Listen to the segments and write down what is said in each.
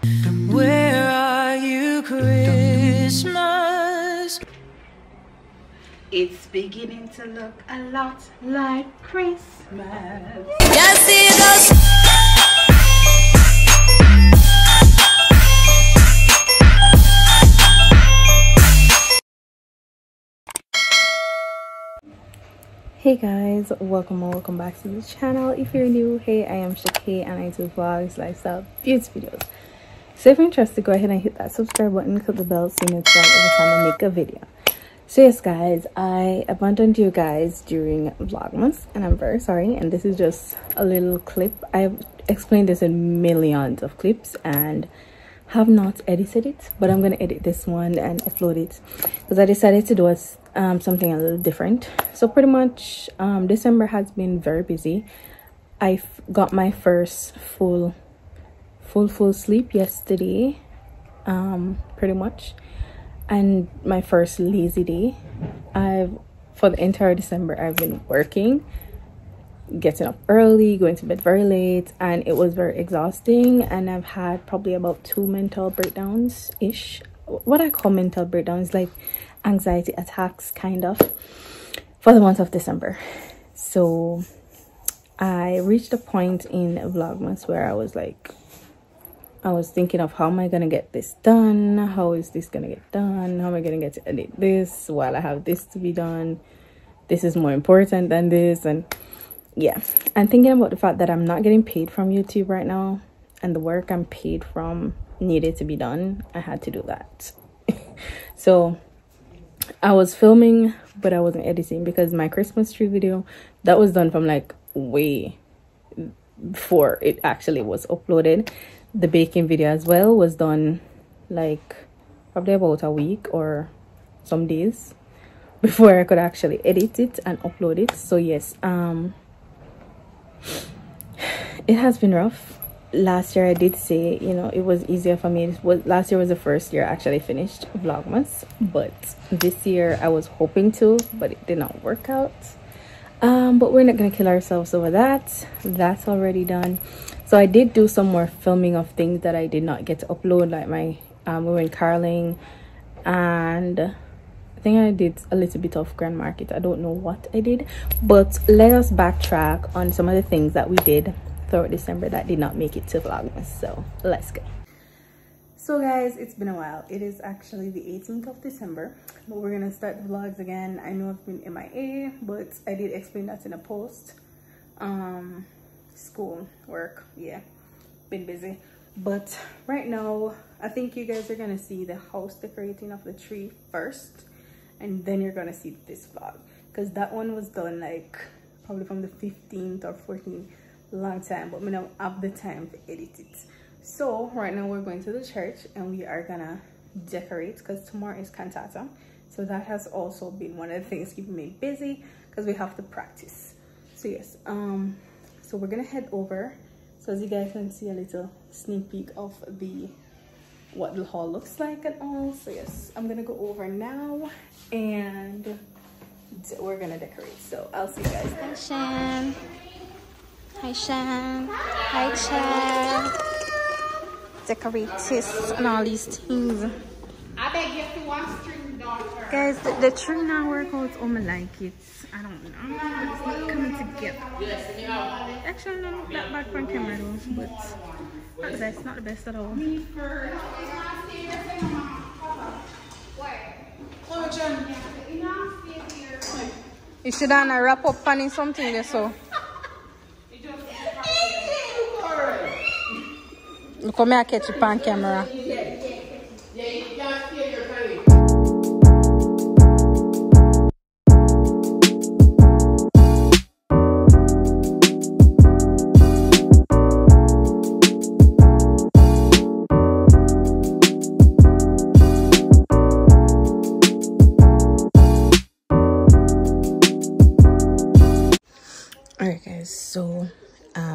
Where are you, Christmas? It's beginning to look a lot like Christmas. Yes, it does. Hey guys, welcome back to the channel. If you're new, hey, I am Shakay and I do vlogs, lifestyle, beauty videos. So if you're interested, go ahead and hit that subscribe button, click the bell so you know every time I make a video. So yes guys, I abandoned you guys during Vlogmas and I'm very sorry, and this is just a little clip. I've explained this in millions of clips and have not edited it, but I'm gonna edit this one and upload it because I decided to do something a little different. So pretty much December has been very busy. I got my first full sleep yesterday, pretty much, and my first lazy day. For the entire December I've been working, getting up early, going to bed very late, and it was very exhausting. And I've had probably about 2 mental breakdowns ish. What I call mental breakdowns, like anxiety attacks kind of, for the month of December. So I reached a point in Vlogmas where I was thinking of, how am I gonna get this done? How is this gonna get done? How am I gonna get to edit this while I have this to be done? This is more important than this. And yeah, and thinking about the fact that I'm not getting paid from YouTube right now, and the work I'm paid from needed to be done, I had to do that. So I was filming, but I wasn't editing because my Christmas tree video, that was done from like way before it actually was uploaded. The baking video as well was done like probably about a week or some days before I could actually edit it and upload it. So yes, it has been rough. Last year I did say, you know, it was easier for me. Last year was the first year I actually finished Vlogmas, but this year I was hoping to, but it did not work out. But we're not gonna kill ourselves over that. That's already done. So I did do some more filming of things that I did not get to upload, like my we went caroling, and I think I did a little bit of Grand Market. I don't know what I did, but let us backtrack on some of the things that we did throughout December that did not make it to Vlogmas. So let's go. So guys, it's been a while. It is actually the 18th of December, but we're gonna start the vlogs again. I know I've been MIA, but I did explain that in a post. School, work, yeah, been busy. But right now I think you guys are gonna see the house decorating of the tree first, and then you're gonna see this vlog, because that one was done like probably from the 15th or 14th, long time, but we don't have the time to edit it. So right now we're going to the church and we are gonna decorate because tomorrow is cantata. So that has also been one of the things keeping me busy because we have to practice. So yes, so we're gonna head over. So as you guys can see, a little sneak peek of what the hall looks like and all. So yes, I'm gonna go over now and we're gonna decorate. So I'll see you guys. Hi Shan. Hi Shan. Hi Shan. Decorators and all these things. I beg you to one string daughter. Guys, the tree now work out. Oh, I like it. I don't know. It's not coming together. Actually, no, not that bad from camera though, but not the best. Not the best at all. You should have wrap up funny something there, so. Look how I catch it on camera. Alright guys, so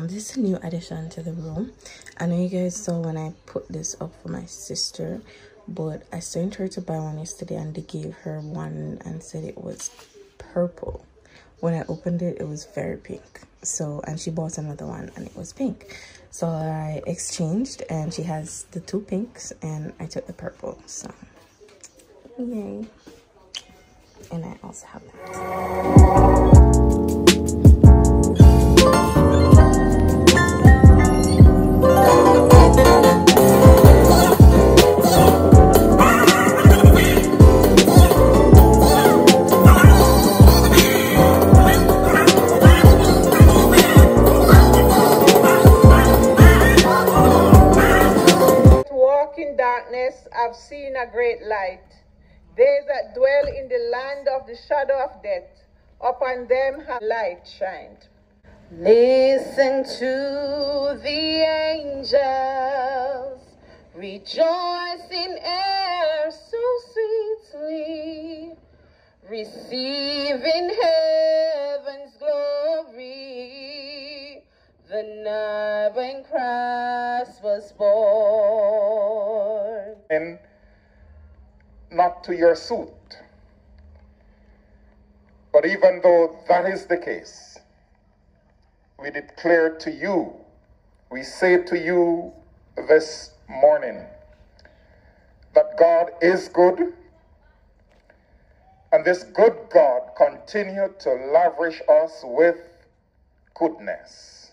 this is a new addition to the room. I know you guys saw when I put this up for my sister, but I sent her to buy one yesterday and they gave her one and said it was purple. When I opened it, it was very pink. So, and she bought another one and it was pink. So I exchanged, and she has the 2 pinks and I took the purple. So yay. And I also have that. I've seen a great light. They that dwell in the land of the shadow of death, upon them hath light shined. Listen to the angels, rejoice in air so sweetly, receive in heaven's glory the night when Christ was born. And not to your suit. But even though that is the case, we declare to you, we say to you this morning that God is good, and this good God continue to lavish us with goodness.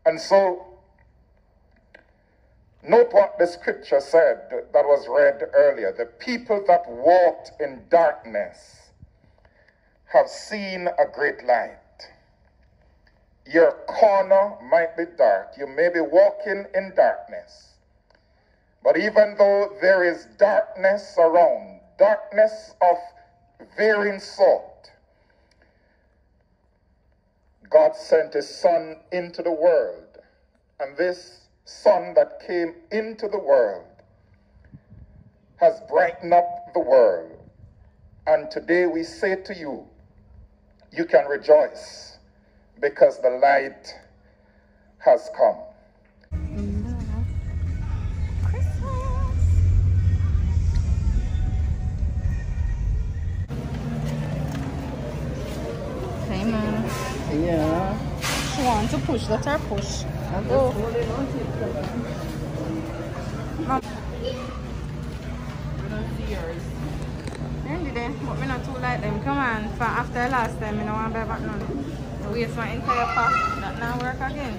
And so, note what the scripture said that was read earlier. The people that walked in darkness have seen a great light. Your corner might be dark. You may be walking in darkness. But even though there is darkness around, darkness of varying sort, God sent his Son into the world. And this Son that came into the world has brightened up the world. And today we say to you, you can rejoice because the light has come. Hey, man. Yeah. She wants to push. Let her push. Oh. Mom. But me not too like them. Come on, for after last time, I don't want to buy back none. I waste my entire pack. That now work again.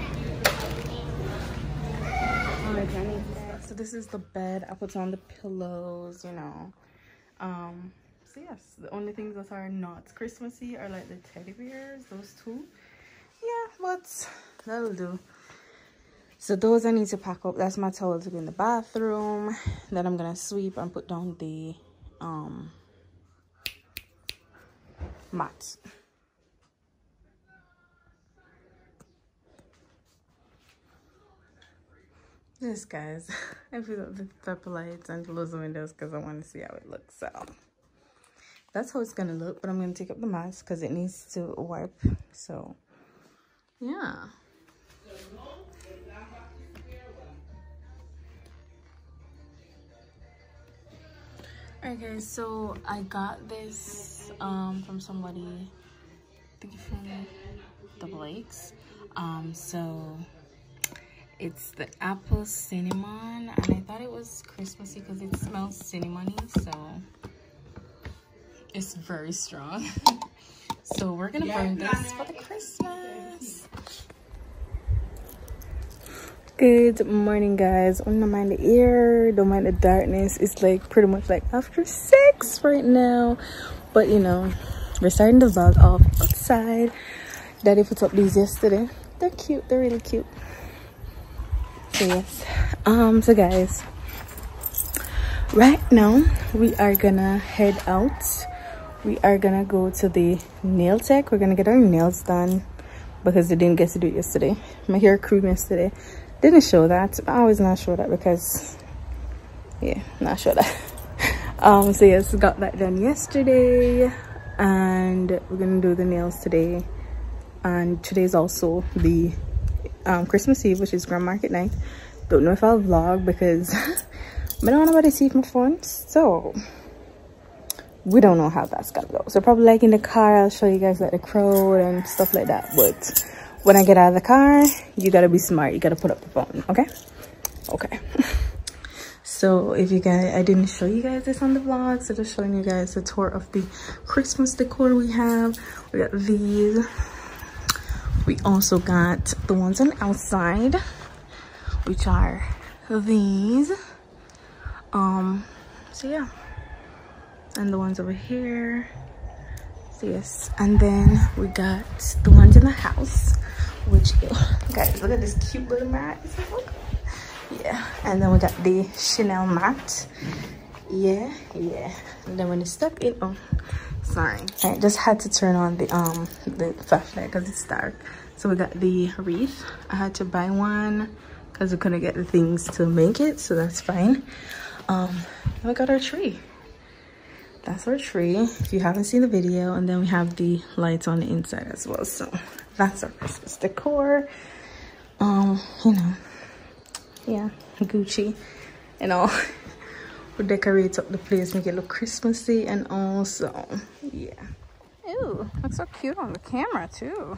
So this is the bed. I put on the pillows, you know. So yes, the only things that are not Christmassy are like the teddy bears, those 2. Yeah, but that'll do. So those I need to pack up. That's my towel to be in the bathroom. Then I'm gonna sweep and put down the mat. This, guys, I put up the purple lights and close the windows because I want to see how it looks. So that's how it's gonna look. But I'm gonna take up the mat because it needs to wipe. So yeah. Alright guys, so I got this from somebody, I think from the Blakes. So it's the apple cinnamon, and I thought it was Christmassy because it smells cinnamony, so it's very strong. So we're gonna burn this for the Christmas. Good morning, guys. Don't mind the air, don't mind the darkness. It's like pretty much like after 6 right now, but you know, we're starting the vlog off outside. Daddy put up these yesterday. They're cute, they're really cute. So yes, so guys, right now we are gonna head out. We are gonna go to the nail tech. We're gonna get our nails done because they didn't get to do it yesterday. My hair crew yesterday didn't show that. I always not show that because yeah, not show that. So yes, got that done yesterday, and we're gonna do the nails today. And today's also the Christmas Eve, which is Grand Market night. Don't know if I'll vlog because I don't want nobody to see my phone, so we don't know how that's gonna go. So probably like in the car I'll show you guys like the crowd and stuff like that, but when I get out of the car, you gotta be smart. You gotta put up the phone, okay? Okay. So if you guys, I didn't show you guys this on the vlog, so just showing you guys a tour of the Christmas decor we have. We got these. We also got the ones on the outside, which are these. So yeah, and the ones over here. So yes, and then we got the ones in the house, which, guys, look at this cute little mat. Yeah, and then we got the Chanel mat. Yeah. And then when it's stuck in, oh, sorry, I just had to turn on the flashlight because it's dark. So we got the wreath. I had to buy one because we couldn't get the things to make it, so that's fine. We got our tree. That's our tree, if you haven't seen the video. And then we have the lights on the inside as well. So that's our Christmas decor. You know, yeah, Gucci and all. We decorate up the place, make it look Christmassy, and also, yeah. Ew, looks so cute on the camera too.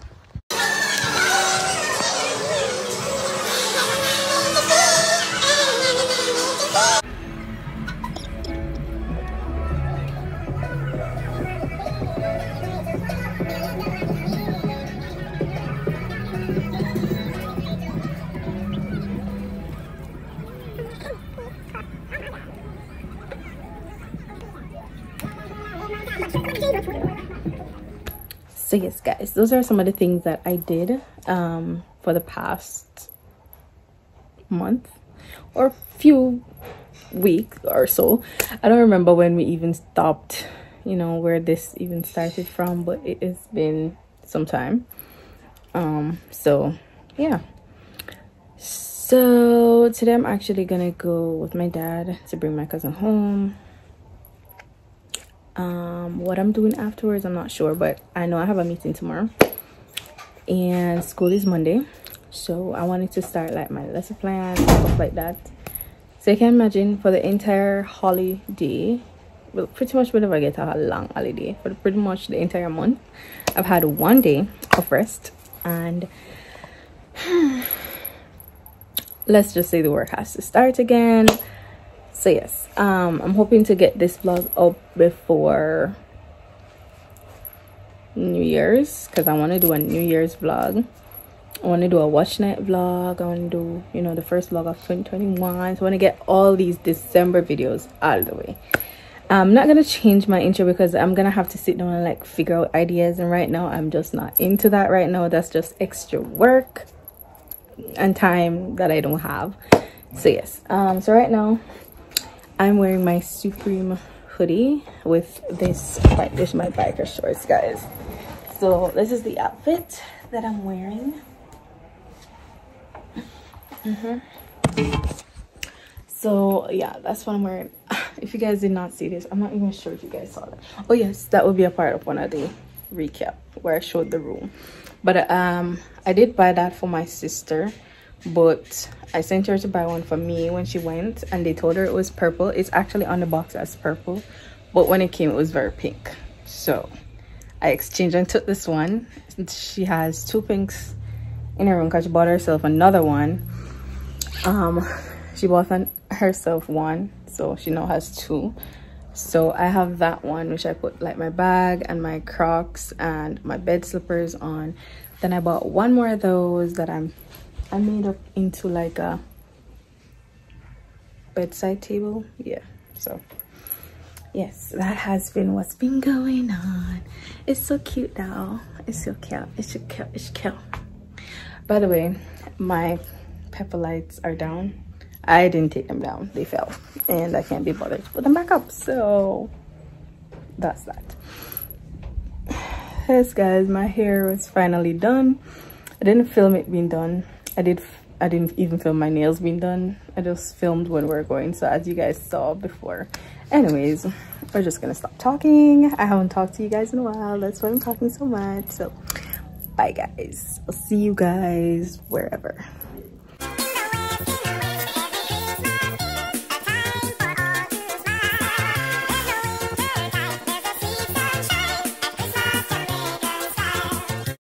So yes, guys, those are some of the things that I did for the past month or few weeks or so. I don't remember when we even stopped, you know, where this even started from, but it has been some time. So yeah, so today I'm actually gonna go with my dad to bring my cousin home. What I'm doing afterwards, I'm not sure, but I know I have a meeting tomorrow and school is Monday, so I wanted to start like my lesson plan and stuff like that. So you can imagine, for the entire holiday, well, pretty much whenever I get a long holiday, for pretty much the entire month, I've had 1 day of rest, and let's just say the work has to start again. So yes, I'm hoping to get this vlog up before New Year's, because I want to do a New Year's vlog. I want to do a watch night vlog. I want to do, you know, the first vlog of 2021. So I want to get all these December videos out of the way. I'm not gonna change my intro because I'm gonna have to sit down and like figure out ideas, and right now I'm just not into that right now. That's just extra work and time that I don't have. So yes, so right now I'm wearing my Supreme hoodie with this, like, this is my biker shorts, guys. So this is the outfit that I'm wearing. So yeah, that's what I'm wearing. If you guys did not see this, I'm not even sure if you guys saw that. Oh yes, that would be a part of one of the recap where I showed the room. But I did buy that for my sister, but I sent her to buy one for me when she went, and they told her it was purple. It's actually on the box as purple, but when it came it was very pink. So I exchanged and took this one. She has 2 pinks in her room because she bought herself another one. She bought herself one, so she now has 2. So I have that one, which I put like my bag and my Crocs and my bed slippers on. Then I bought one more of those that I made up into like a bedside table. Yeah, so yes, that has been what's been going on. It's so cute though. It's so cute. It's so cute. It's cute. By the way, my pepper lights are down. I didn't take them down, they fell, and I can't be bothered to put them back up. So that's that. Yes guys, my hair was finally done. I didn't film it being done. I didn't even film my nails being done. I just filmed when we were going, so as you guys saw before. Anyways, we're just gonna stop talking. I haven't talked to you guys in a while, that's why I'm talking so much. So bye guys, I'll see you guys wherever.